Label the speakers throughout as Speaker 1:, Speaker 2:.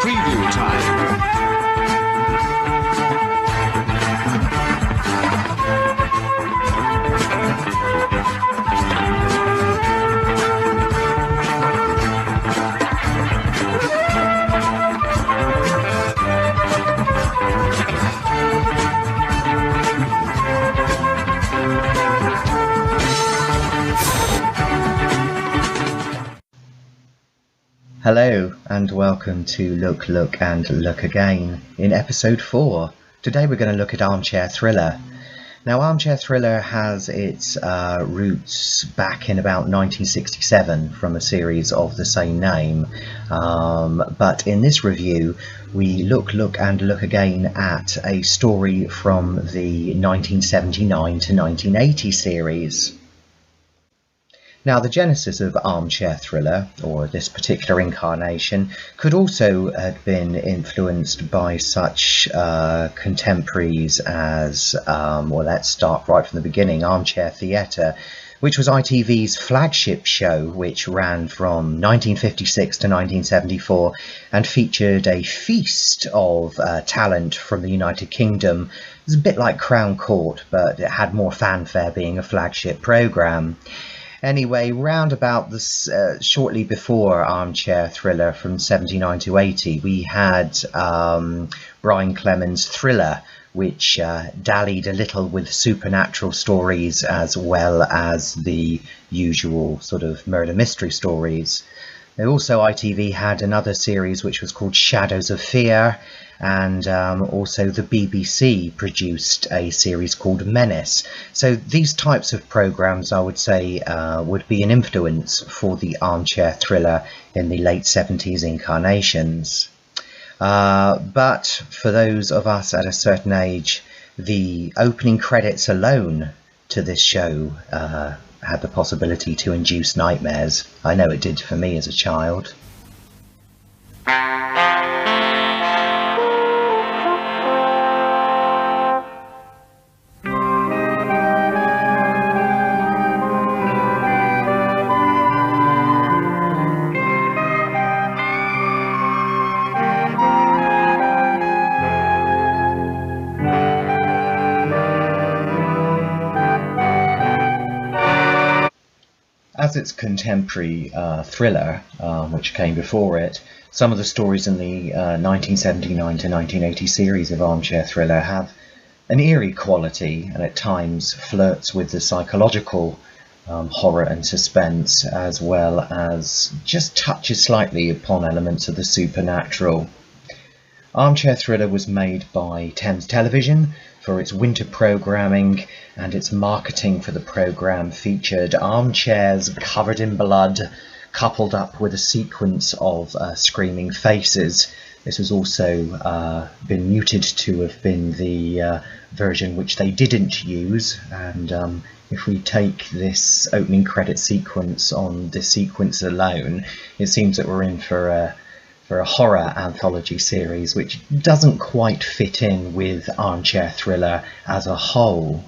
Speaker 1: Preview time.
Speaker 2: Hello and welcome to Look, Look and Look Again in episode 4. Today we're going to look at armchair thriller. Now armchair thriller has its roots back in about 1967 from a series of the same name, but in this review we look and look again at a story from the 1979 to 1980 series. Now, the genesis of armchair thriller, or this particular incarnation, could also have been influenced by such contemporaries as, well, let's start right from the beginning, Armchair Theatre, which was ITV's flagship show, which ran from 1956 to 1974 and featured a feast of talent from the United Kingdom. It was a bit like Crown Court, but it had more fanfare being a flagship programme. Anyway, round about this, shortly before Armchair Thriller from 79 to 80, we had Brian Clemens' Thriller, which dallied a little with supernatural stories as well as the usual sort of murder mystery stories. Also, ITV had another series which was called Shadows of Fear, and also the BBC produced a series called Menace. So these types of programmes, I would say, would be an influence for the armchair thriller in the late 70s incarnations. But for those of us at a certain age, the opening credits alone to this show had the possibility to induce nightmares. I know it did for me as a child. As its contemporary thriller, which came before it, some of the stories in the 1979 to 1980 series of Armchair Thriller have an eerie quality and at times flirts with the psychological horror and suspense, as well as just touches slightly upon elements of the supernatural. Armchair Thriller was made by Thames Television for its winter programming, and its marketing for the programme featured armchairs covered in blood, coupled up with a sequence of screaming faces. This has also been muted to have been the version which they didn't use, and if we take this opening credit sequence on this sequence alone, it seems that we're in for a horror anthology series which doesn't quite fit in with armchair thriller as a whole.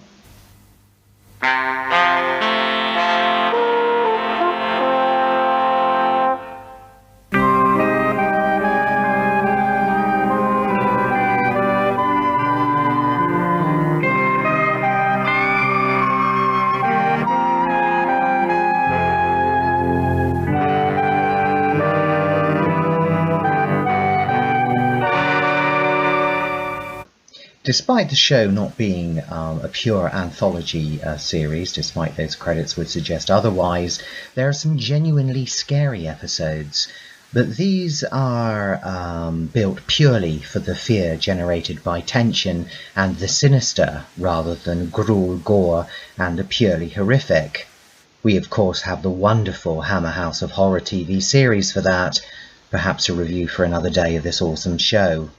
Speaker 2: Despite the show not being a pure anthology series, despite those credits would suggest otherwise, there are some genuinely scary episodes. But these are built purely for the fear generated by tension and the sinister, rather than gruel, gore, and the purely horrific. We of course have the wonderful Hammer House of Horror TV series for that, perhaps a review for another day of this awesome show.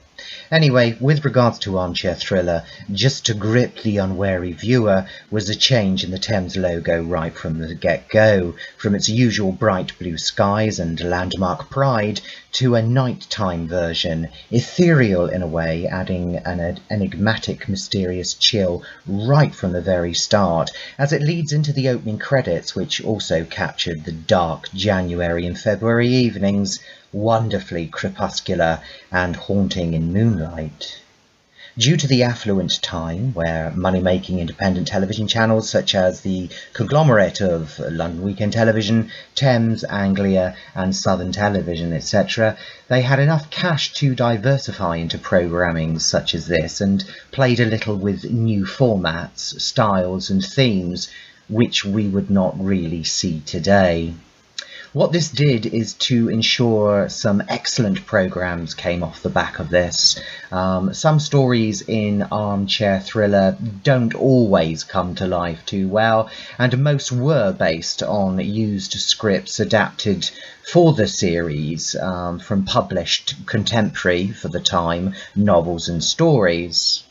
Speaker 2: Anyway, with regards to Armchair Thriller, just to grip the unwary viewer was a change in the Thames logo right from the get-go, from its usual bright blue skies and landmark pride to a nighttime version, ethereal in a way, adding an enigmatic, mysterious chill right from the very start, as it leads into the opening credits, which also captured the dark January and February evenings, wonderfully crepuscular and haunting in moonlight. Due to the affluent time, where money-making independent television channels such as the conglomerate of London Weekend Television, Thames, Anglia and Southern Television, etc., they had enough cash to diversify into programming such as this and played a little with new formats, styles and themes, which we would not really see today. What this did is to ensure some excellent programmes came off the back of this. Some stories in Armchair Thriller don't always come to life too well, and most were based on used scripts adapted for the series from published contemporary, for the time, novels and stories.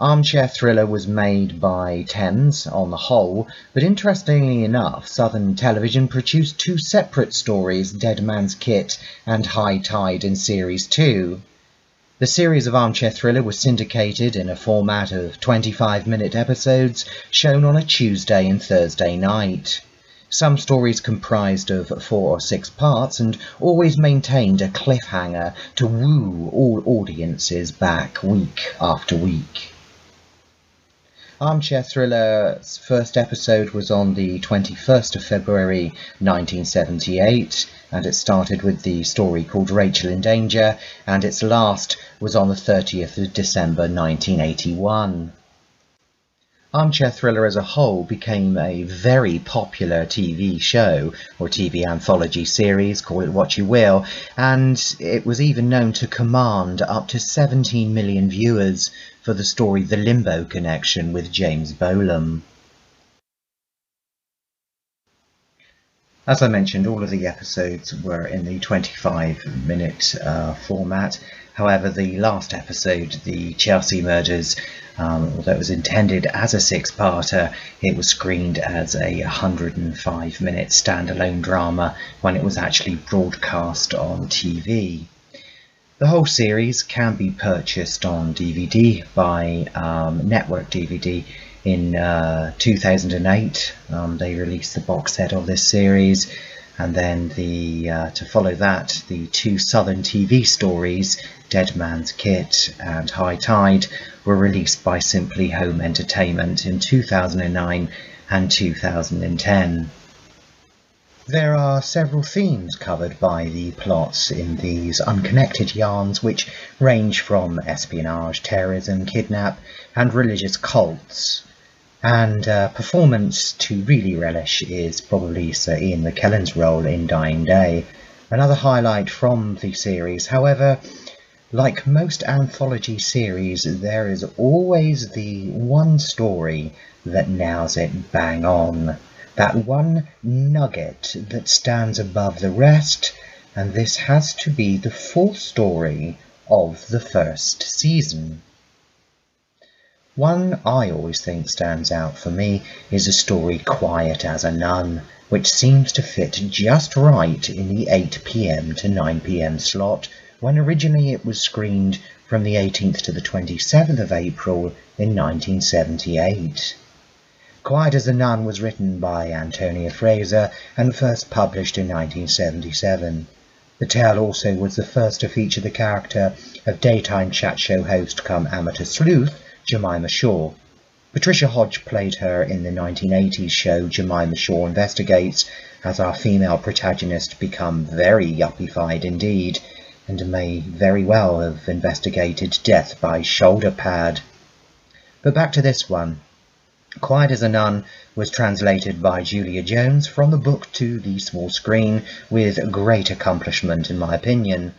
Speaker 2: Armchair Thriller was made by Thames on the whole, but interestingly enough, Southern Television produced two separate stories, Dead Man's Kit and High Tide in Series 2. The series of Armchair Thriller was syndicated in a format of 25-minute episodes shown on a Tuesday and Thursday night. Some stories comprised of 4 or 6 parts and always maintained a cliffhanger to woo all audiences back week after week. Armchair Thriller's first episode was on the 21st of February 1978, and it started with the story called Rachel in Danger, and its last was on the 30th of December 1981. Armchair Thriller as a whole became a very popular TV show, or TV anthology series, call it what you will, and it was even known to command up to 17 million viewers for the story The Limbo Connection with James Bolam. As I mentioned, all of the episodes were in the 25-minute format. However, the last episode, the Chelsea Murders, although it was intended as a 6-parter, it was screened as a 105-minute standalone drama when it was actually broadcast on TV. The whole series can be purchased on DVD by Network DVD. In 2008, they released the box set of this series, and then to follow that, the two Southern TV stories, Dead Man's Kit and High Tide, were released by Simply Home Entertainment in 2009 and 2010. There are several themes covered by the plots in these unconnected yarns, which range from espionage, terrorism, kidnap and religious cults. And performance to really relish is probably Sir Ian McKellen's role in Dying Day, another highlight from the series. However, like most anthology series, there is always the one story that nails it bang on, that one nugget that stands above the rest, and this has to be the full story of the first season. One I always think stands out for me is the story Quiet as a Nun, which seems to fit just right in the 8 PM to 9 PM slot, when originally it was screened from the 18th to the 27th of April in 1978. Quiet as a Nun was written by Antonia Fraser and first published in 1977. The tale also was the first to feature the character of daytime chat show host come amateur sleuth Jemima Shaw. Patricia Hodge played her in the 1980s show Jemima Shaw Investigates, as our female protagonist become very yuppified indeed, and may very well have investigated death by shoulder pad. But back to this one. Quiet as a Nun was translated by Julia Jones from the book to the small screen with great accomplishment in my opinion.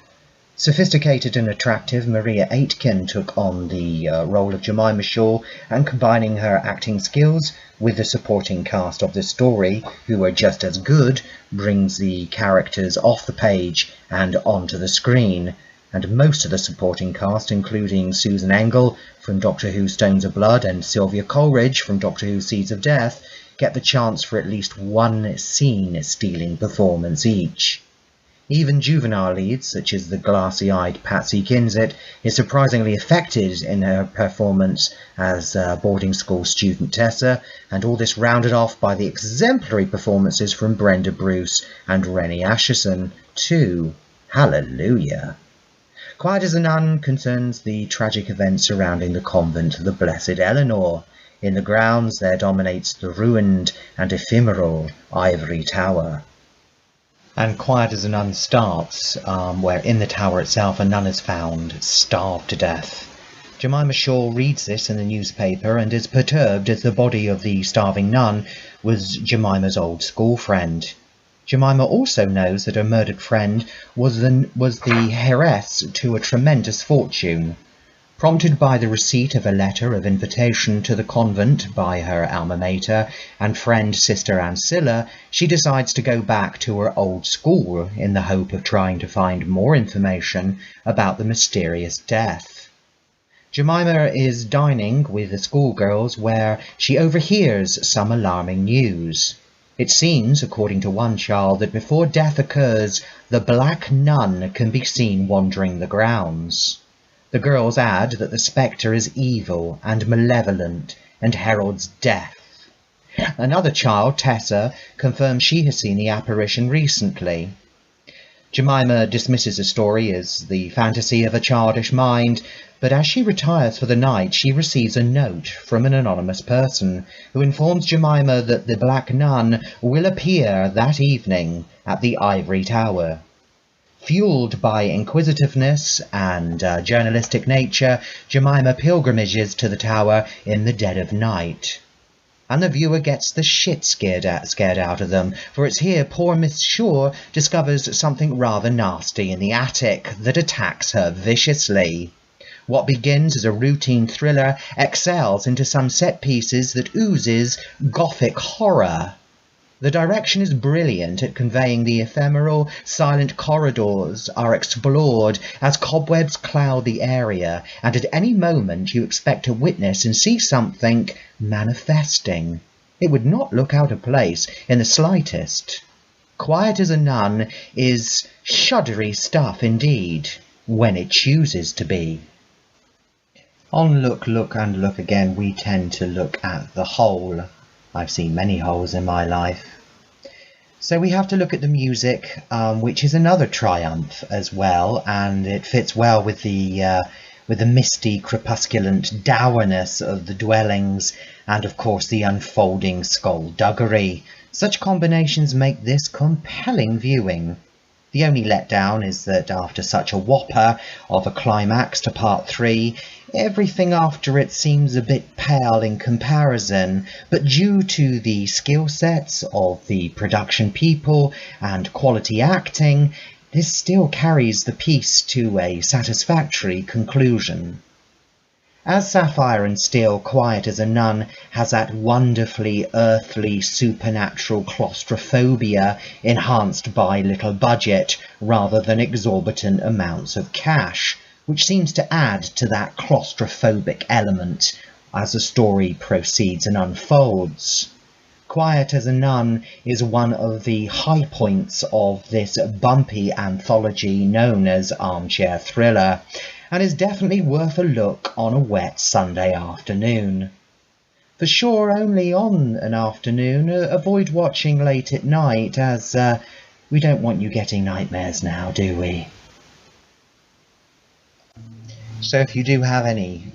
Speaker 2: Sophisticated and attractive Maria Aitken took on the role of Jemima Shaw, and combining her acting skills with the supporting cast of the story, who were just as good, brings the characters off the page and onto the screen. and most of the supporting cast, including Susan Engel from Doctor Who Stones of Blood and Sylvia Coleridge from Doctor Who Seeds of Death, get the chance for at least one scene-stealing performance each. Even juvenile leads, such as the glassy-eyed Patsy Kinzet, is surprisingly affected in her performance as boarding school student Tessa, and all this rounded off by the exemplary performances from Brenda Bruce and Rennie Asherson, too. Hallelujah! Quiet as a Nun concerns the tragic events surrounding the convent of the Blessed Eleanor. In the grounds there dominates the ruined and ephemeral Ivory Tower. And Quiet as a Nun starts, where in the tower itself a nun is found, starved to death. Jemima Shaw reads this in the newspaper and is perturbed as the body of the starving nun was Jemima's old school friend. Jemima also knows that her murdered friend was the heiress to a tremendous fortune. Prompted by the receipt of a letter of invitation to the convent by her alma mater and friend Sister Ancilla, she decides to go back to her old school in the hope of trying to find more information about the mysterious death. Jemima is dining with the schoolgirls where she overhears some alarming news. It seems, according to one child, that before death occurs, the Black Nun can be seen wandering the grounds. The girls add that the spectre is evil and malevolent and heralds death. Another child, Tessa, confirms she has seen the apparition recently. Jemima dismisses the story as the fantasy of a childish mind, but as she retires for the night, she receives a note from an anonymous person who informs Jemima that the Black Nun will appear that evening at the Ivory Tower. Fueled by inquisitiveness and journalistic nature, Jemima pilgrimages to the tower in the dead of night. And the viewer gets the shit scared out of them, for it's here poor Miss Shaw discovers something rather nasty in the attic that attacks her viciously. What begins as a routine thriller excels into some set pieces that oozes gothic horror. The direction is brilliant at conveying the ephemeral, silent corridors are explored as cobwebs cloud the area, and at any moment you expect to witness and see something manifesting. It would not look out of place in the slightest. Quiet as a Nun is shuddery stuff indeed, when it chooses to be. On Look, Look and Look Again, we tend to look at the whole. I've seen many holes in my life. So we have to look at the music, which is another triumph as well, and it fits well with the misty, crepusculent dourness of the dwellings, and of course the unfolding skullduggery. Such combinations make this compelling viewing. The only letdown is that after such a whopper of a climax to part 3, everything after it seems a bit pale in comparison, but due to the skill sets of the production people and quality acting, this still carries the piece to a satisfactory conclusion. As Sapphire and Steel, Quiet as a Nun has that wonderfully earthly supernatural claustrophobia enhanced by little budget rather than exorbitant amounts of cash, which seems to add to that claustrophobic element as the story proceeds and unfolds. Quiet as a Nun is one of the high points of this bumpy anthology known as armchair thriller, and is definitely worth a look on a wet Sunday afternoon. For sure, only on an afternoon. Avoid watching late at night, as we don't want you getting nightmares now, do we? So if you do have any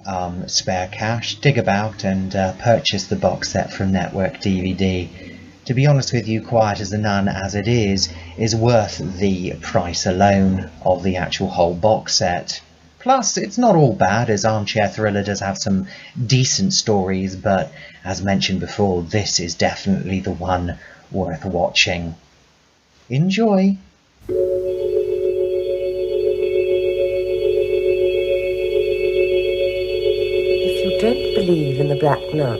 Speaker 2: spare cash, dig about and purchase the box set from Network DVD. To be honest with you, Quiet as a Nun as it is worth the price alone of the actual whole box set. Plus, it's not all bad, as armchair thriller does have some decent stories, but as mentioned before, this is definitely the one worth watching. Enjoy!
Speaker 3: If you don't believe in the Black Nun,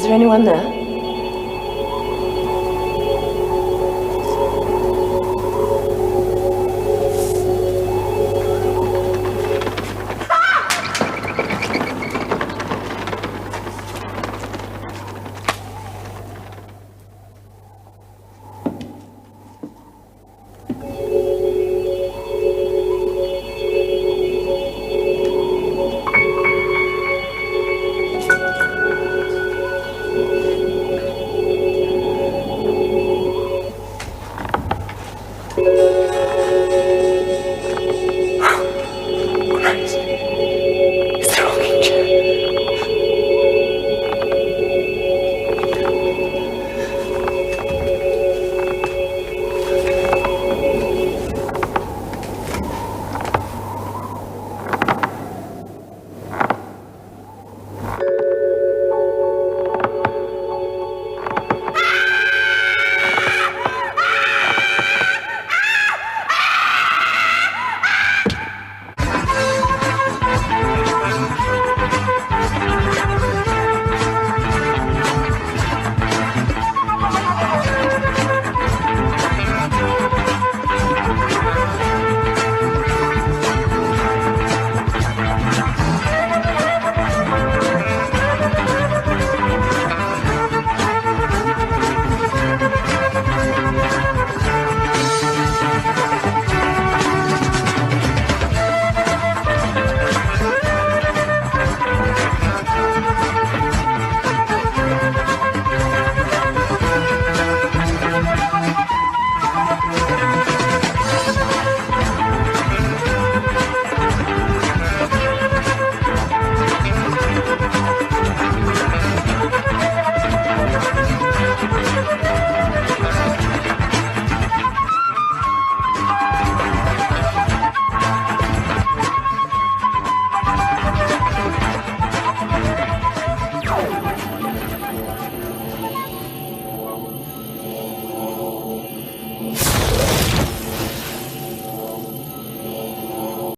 Speaker 3: Is there anyone there?